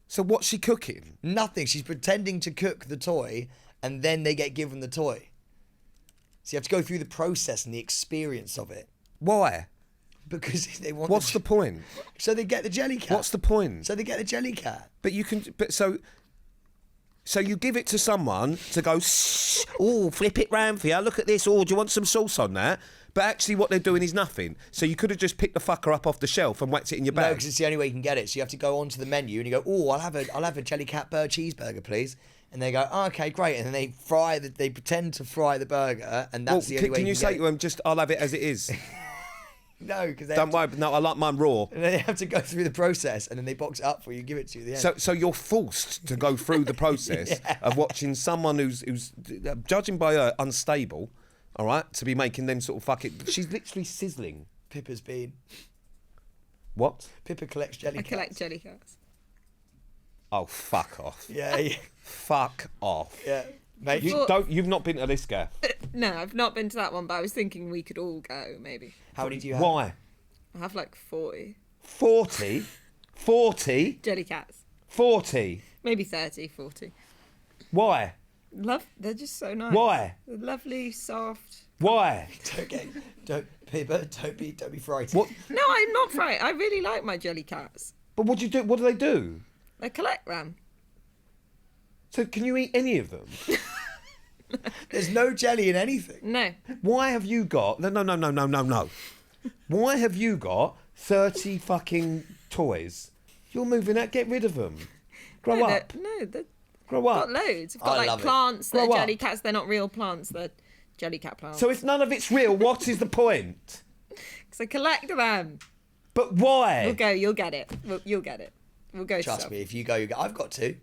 Speaker 2: So what's she cooking?
Speaker 1: Nothing. She's pretending to cook the toy, and then they get given the toy. So you have to go through the process and the experience of it.
Speaker 2: Why?
Speaker 1: Because they want.
Speaker 2: What's the point?
Speaker 1: So they get the Jellycat.
Speaker 2: What's the point?
Speaker 1: So they get the Jellycat.
Speaker 2: But you can. So you give it to someone to go. Oh, flip it round for you. Look at this. Oh, do you want some sauce on that? But actually, what they're doing is nothing. So you could have just picked the fucker up off the shelf and whacked it in your
Speaker 1: No,
Speaker 2: bag.
Speaker 1: because it's the only way you can get it. So you have to go onto the menu and you go, oh, I'll have a Jellycat cheeseburger, please. And they go, oh, okay, great. And then they pretend to fry the burger, and that's the only way
Speaker 2: can
Speaker 1: you
Speaker 2: you
Speaker 1: can
Speaker 2: say
Speaker 1: get
Speaker 2: to them, just I'll have it as it is?
Speaker 1: No, because they
Speaker 2: Don't worry. No, I like mine raw.
Speaker 1: And then they have to go through the process, and then they box it up for you, give it to you at the end.
Speaker 2: So you're forced to go through the process of watching someone who's judging by her unstable, all right, to be making them sort of fucking. She's literally sizzling.
Speaker 1: Pippa's been.
Speaker 2: What?
Speaker 1: Pippa collects Jellycats.
Speaker 4: I collect Jellycats.
Speaker 2: Oh, fuck off.
Speaker 1: Yeah.
Speaker 2: Fuck off.
Speaker 1: Yeah. Mate,
Speaker 2: You've not been to this gaff.
Speaker 4: No, I've not been to that one, but I was thinking we could all go, maybe.
Speaker 1: how many do you have?
Speaker 2: Why?
Speaker 4: I have like 40
Speaker 2: 40? 40?
Speaker 4: Jellycats.
Speaker 2: 40?
Speaker 4: Maybe 30, 40.
Speaker 2: Why?
Speaker 4: They're just so nice.
Speaker 2: Why?
Speaker 4: They're lovely, soft.
Speaker 2: Why?
Speaker 1: Pippa, don't be frightened.
Speaker 2: What?
Speaker 4: No, I'm not frightened. I really like my Jellycats.
Speaker 2: But what do you do? What do they do?
Speaker 4: I collect them.
Speaker 2: So can you eat any of them?
Speaker 1: There's no jelly in anything.
Speaker 4: No.
Speaker 2: Why have you got... No. Why have you got 30 fucking toys? You're moving out. Get rid of them. Grow up.
Speaker 4: They've
Speaker 2: Grow
Speaker 4: got
Speaker 2: up.
Speaker 4: loads. I've
Speaker 1: I
Speaker 4: got like
Speaker 1: love it.
Speaker 4: plants that
Speaker 2: Grow
Speaker 4: are
Speaker 2: up.
Speaker 4: Jellycats. They're not real plants. They're Jellycat plants.
Speaker 2: So if none of it's real, what is the point?
Speaker 4: Because I collect them.
Speaker 2: But why?
Speaker 4: We'll go. You'll get it. You'll get it. We'll go.
Speaker 1: Trust
Speaker 4: to
Speaker 1: me, if you go, I've got two.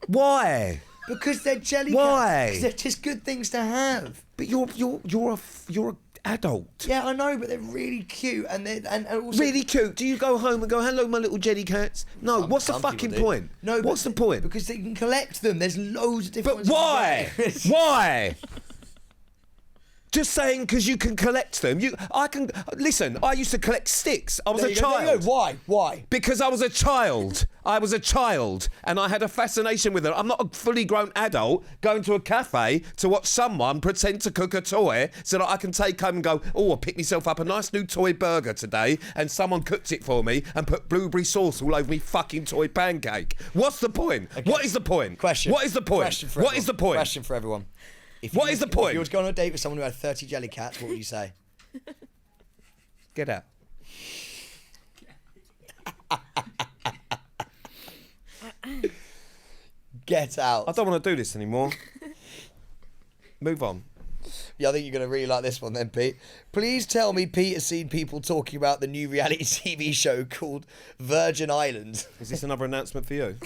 Speaker 2: Why?
Speaker 1: Because they're Jellycats.
Speaker 2: Why?
Speaker 1: Because they're just good things to have.
Speaker 2: But you're an adult.
Speaker 1: Yeah, I know, but they're really cute, and also
Speaker 2: Really cute. Do you go home and go, hello, my little Jellycats? No, what's the
Speaker 1: some
Speaker 2: fucking
Speaker 1: people do.
Speaker 2: point?
Speaker 1: No, but
Speaker 2: what's the point?
Speaker 1: Because they can collect them. There's loads of different.
Speaker 2: But
Speaker 1: ones you can
Speaker 2: why?
Speaker 1: get.
Speaker 2: Why? Just saying because you can collect them. Listen, I used to collect sticks. I was
Speaker 1: There
Speaker 2: a
Speaker 1: you go, there you
Speaker 2: child.
Speaker 1: go. Why?
Speaker 2: Because I was a child. And I had a fascination with it. I'm not a fully grown adult going to a cafe to watch someone pretend to cook a toy so that I can take home and go, oh, I picked myself up a nice new toy burger today and someone cooked it for me and put blueberry sauce all over me fucking toy pancake. What's the point?
Speaker 1: Okay.
Speaker 2: What is the point?
Speaker 1: Question.
Speaker 2: What is the point?
Speaker 1: Question for
Speaker 2: What is the point?
Speaker 1: Question for everyone.
Speaker 2: What is the point?
Speaker 1: If you were to go on a date with someone who had 30 Jellycats, what would you say?
Speaker 2: Get out.
Speaker 1: Get out.
Speaker 2: I don't want to do this anymore. Move on.
Speaker 1: Yeah, I think you're going to really like this one then, Pete. Please tell me Pete has seen people talking about the new reality TV show called Virgin Islands.
Speaker 2: Is this another announcement for you?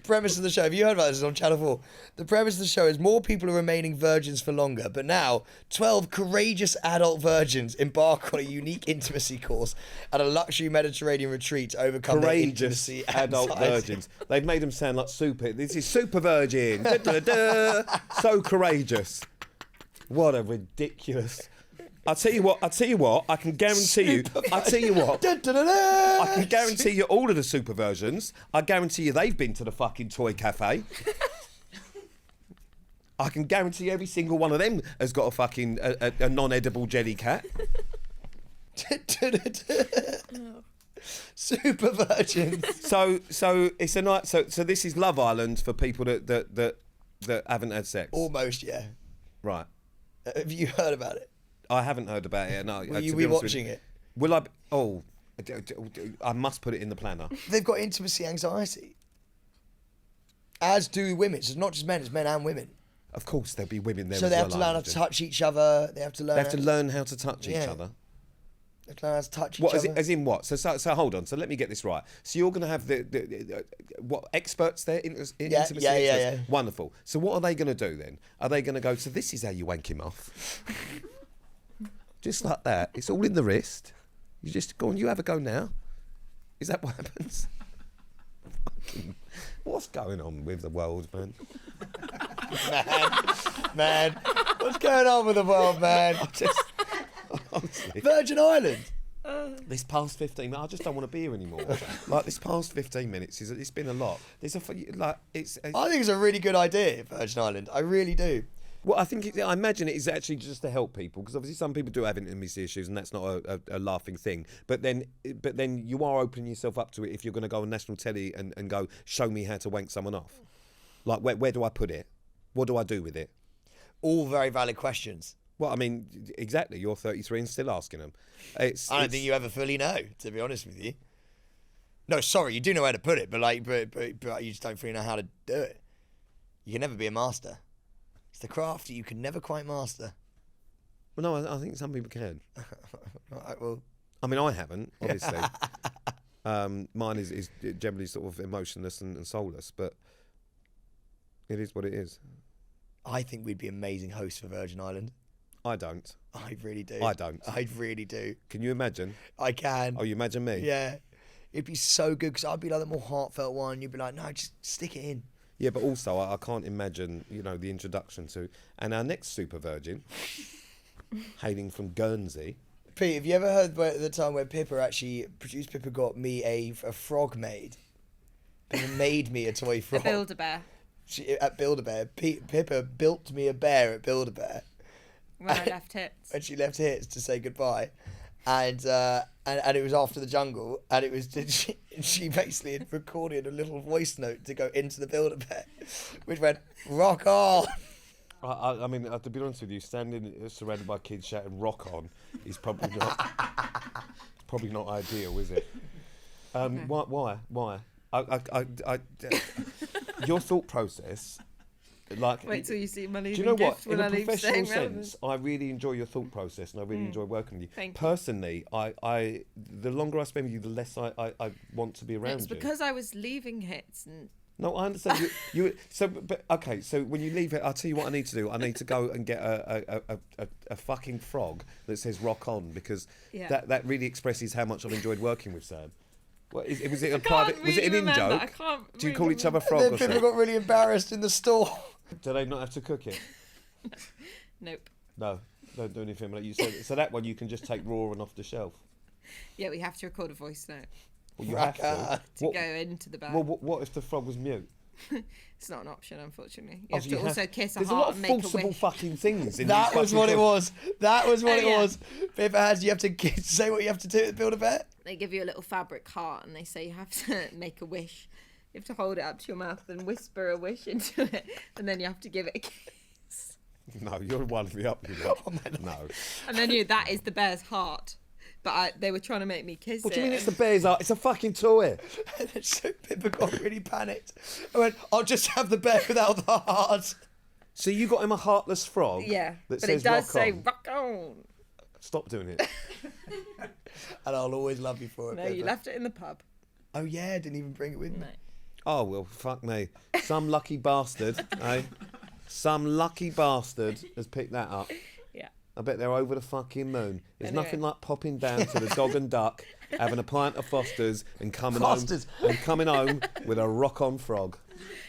Speaker 1: premise of the show, have you heard about this? It's on Channel 4. The premise of the show is more people are remaining virgins for longer, but now 12 courageous adult virgins embark on a unique intimacy course at a luxury Mediterranean retreat to overcome their
Speaker 2: Courageous
Speaker 1: intimacy
Speaker 2: adult
Speaker 1: anxiety.
Speaker 2: virgins. They've made them sound like super. This is super virgin. Da, da, da. So courageous. What a ridiculous. I'll tell you what, I can guarantee you, I can guarantee you all of the super versions, I guarantee you they've been to the fucking toy cafe. I can guarantee you every single one of them has got a fucking, a non-edible jelly cat.
Speaker 1: Super virgins.
Speaker 2: So it's a night, so this is Love Island for people that haven't had sex.
Speaker 1: Almost, yeah.
Speaker 2: Right.
Speaker 1: Have you heard about it?
Speaker 2: I haven't heard about it. No.
Speaker 1: Will you be watching it?
Speaker 2: Will I? I must put it in the planner.
Speaker 1: They've got intimacy anxiety. As do women. So it's not just men, it's men and women.
Speaker 2: Of course, there'll be women there.
Speaker 1: So
Speaker 2: as
Speaker 1: they have
Speaker 2: well,
Speaker 1: to learn
Speaker 2: I
Speaker 1: how to
Speaker 2: imagine.
Speaker 1: touch each other. They have to learn.
Speaker 2: How to touch each
Speaker 1: Yeah.
Speaker 2: other.
Speaker 1: They have to learn how to touch
Speaker 2: What
Speaker 1: each
Speaker 2: is
Speaker 1: other.
Speaker 2: it? As in what? So hold on. So let me get this right. So you're going to have the what experts there in intimacy?
Speaker 1: yeah.
Speaker 2: Experts? Wonderful. So what are they going to do then? Are they going to go? So this is how you wank him off. Just like that. It's all in the wrist. You just go on. You have a go now. Is that what happens? Fucking, what's going on with the world, man?
Speaker 1: Man, what's going on with the world, man?
Speaker 2: Honestly.
Speaker 1: Virgin Island.
Speaker 2: This past 15 minutes, I just don't want to be here anymore. Like this past 15 minutes, it's been a lot. There's a like it's.
Speaker 1: I think it's a really good idea, Virgin Island. I really do.
Speaker 2: Well, I imagine it is actually just to help people, because obviously some people do have intimacy issues, and that's not a laughing thing. But then you are opening yourself up to it if you're going to go on national telly and go, show me how to wank someone off. Like where do I put it? What do I do with it?
Speaker 1: All very valid questions.
Speaker 2: Well, I mean, exactly. You're 33 and still asking them.
Speaker 1: I don't think you ever fully know, to be honest with you. No, sorry, you do know where to put it, but you just don't fully know how to do it. You can never be a master. It's the craft that you can never quite master.
Speaker 2: Well, no, I think some people can.
Speaker 1: Right, well,
Speaker 2: I mean, I haven't, obviously. Mine is generally sort of emotionless and soulless, but it is what it is.
Speaker 1: I think we'd be amazing hosts for Virgin Island.
Speaker 2: I don't.
Speaker 1: I really do.
Speaker 2: I don't.
Speaker 1: I really do.
Speaker 2: Can you imagine?
Speaker 1: I can.
Speaker 2: Oh, you imagine me?
Speaker 1: Yeah. It'd be so good, because I'd be like the more heartfelt one. You'd be like, no, just stick it in.
Speaker 2: Yeah, but also I can't imagine, the introduction to... And our next super virgin, hailing from Guernsey...
Speaker 1: Pete, have you ever heard the time where producer Pippa got me a frog made? Pippa made me a toy frog.
Speaker 4: A Build-A-Bear.
Speaker 1: At Build-A-Bear. Pippa built me a bear at Build-A-Bear.
Speaker 4: When I left Hits.
Speaker 1: When she left Hits to say goodbye. And it was after the jungle, and it was she basically had recorded a little voice note to go into the Build-A-Bear, which went, rock on.
Speaker 2: I mean, to be honest with you, standing surrounded by kids shouting "rock on" is probably not ideal, is it? Why? Your thought process, like.
Speaker 4: Wait till you see my
Speaker 2: Do
Speaker 4: leaving
Speaker 2: you know what?
Speaker 4: gift
Speaker 2: In
Speaker 4: when
Speaker 2: a
Speaker 4: I leave
Speaker 2: professional
Speaker 4: staying relevant.
Speaker 2: sense, I really enjoy your thought process, and I really enjoy working with you.
Speaker 4: Thank you.
Speaker 2: Personally, I the longer I spend with you, the less I want to be around
Speaker 4: It's
Speaker 2: you.
Speaker 4: because I was leaving Hits and
Speaker 2: No, I understand. So when you leave it, I'll tell you what I need to do. I need to go and get a fucking frog that says "rock on," because
Speaker 4: Yeah.
Speaker 2: that really expresses how much I've enjoyed working with Sam. What, was it a
Speaker 4: I
Speaker 2: private?
Speaker 4: can't
Speaker 2: Was it an
Speaker 4: really
Speaker 2: in
Speaker 4: remember.
Speaker 2: joke?
Speaker 4: I can't
Speaker 2: Do you
Speaker 4: really
Speaker 2: call each other
Speaker 1: And
Speaker 2: frog
Speaker 1: then
Speaker 2: or
Speaker 1: Pippa
Speaker 2: something?
Speaker 1: got really embarrassed in the store.
Speaker 2: Do they not have to cook it?
Speaker 4: Nope.
Speaker 2: No, don't do anything like you said. So that one you can just take raw and off the shelf.
Speaker 4: Yeah, we have to record a voice note
Speaker 2: Well, you have to.
Speaker 4: to go into the bag.
Speaker 2: Well, what if the frog was mute?
Speaker 4: It's not an option, unfortunately. You
Speaker 2: Oh,
Speaker 4: have
Speaker 2: so
Speaker 4: to
Speaker 2: you
Speaker 4: also kiss a
Speaker 2: There's a
Speaker 4: heart
Speaker 2: lot of
Speaker 4: and make a
Speaker 2: forcible
Speaker 4: wish.
Speaker 2: fucking things in
Speaker 1: That
Speaker 2: these
Speaker 1: was
Speaker 2: fucking
Speaker 1: what it
Speaker 2: films.
Speaker 1: was. That was what
Speaker 4: Oh,
Speaker 1: it
Speaker 4: yeah.
Speaker 1: was. Pippa has, you have to say what you have to do to build a bear.
Speaker 4: They give you a little fabric heart and they say you have to make a wish. You have to hold it up to your mouth and whisper a wish into it, and then you have to give it a kiss.
Speaker 2: No, you're winding me up. You know.
Speaker 1: Oh,
Speaker 2: No.
Speaker 4: And then that is the bear's heart. But they were trying to make me kiss
Speaker 2: What
Speaker 4: it.
Speaker 2: do you mean it's the bear's art? It's a fucking toy.
Speaker 1: And then so Pippa got really panicked. I went, I'll just have the bear without the heart.
Speaker 2: So you got him a heartless frog.
Speaker 4: Yeah,
Speaker 2: That
Speaker 4: but
Speaker 2: says
Speaker 4: it does
Speaker 2: rock
Speaker 4: say
Speaker 2: on.
Speaker 4: rock on.
Speaker 2: Stop doing it.
Speaker 1: And I'll always love you for it,
Speaker 4: No,
Speaker 1: Pippa.
Speaker 4: you left it in the pub.
Speaker 1: Oh yeah, I didn't even bring it with me.
Speaker 4: No.
Speaker 2: Oh, well, fuck me. Some lucky bastard, eh? Some lucky bastard has picked that up.
Speaker 4: Yeah.
Speaker 2: I bet they're over the fucking moon. There's
Speaker 4: Anyway.
Speaker 2: nothing like popping down to the Dog and Duck, having a pint of Foster's and coming
Speaker 1: Foster's.
Speaker 2: home with a rock-on frog.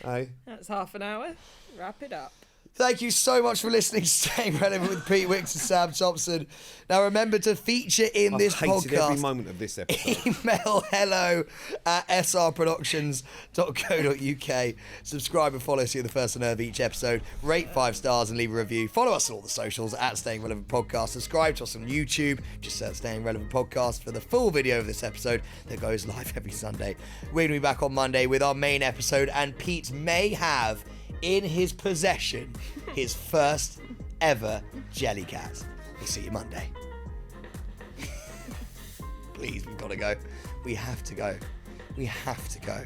Speaker 2: Eh?
Speaker 4: That's half an hour. Wrap it up.
Speaker 1: Thank you so much for listening to Staying Relevant with Pete Wicks and Sam Thompson. Now remember to feature in this
Speaker 2: I've hated every
Speaker 1: podcast.
Speaker 2: moment of this episode.
Speaker 1: Email hello@srproductions.co.uk. Subscribe and follow so you're the first to know of each episode. Rate 5 stars and leave a review. Follow us on all the socials at Staying Relevant Podcast. Subscribe to us on YouTube. Just search Staying Relevant Podcast for the full video of this episode that goes live every Sunday. We're going to be back on Monday with our main episode, and Pete may have in his possession his first ever Jellycat. We'll see you Monday. Please, we've got to go. We have to go. We have to go.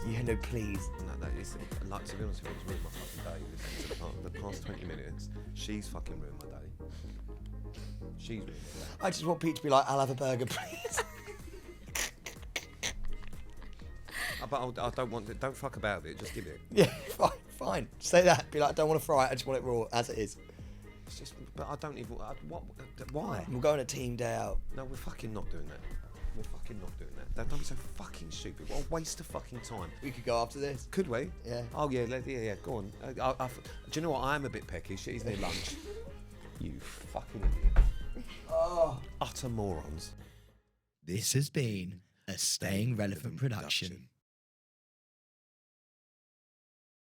Speaker 1: You know, please.
Speaker 2: No, it's, like, to be honest with you, it's ruined my fucking day. The past 20 minutes, she's fucking ruined my day. She's ruined my day.
Speaker 1: I just want Pete to be like, I'll have a burger, please.
Speaker 2: But I don't want it. Don't fuck about it. Just give it.
Speaker 1: Yeah, fine. Say that. Be like, I don't want to fry it. I just want it raw as it is.
Speaker 2: It's just, but I don't even. Why?
Speaker 1: We're going a team day out.
Speaker 2: No, we're fucking not doing that. We're fucking not doing that. Don't be so fucking stupid. What a waste of fucking time.
Speaker 1: We could go after this.
Speaker 2: Could we?
Speaker 1: Yeah.
Speaker 2: Oh yeah, yeah. Go on. Do you know what? I am a bit peckish. She's near lunch. You fucking idiot.
Speaker 1: Oh.
Speaker 2: Utter morons.
Speaker 1: This has been a Staying Relevant production.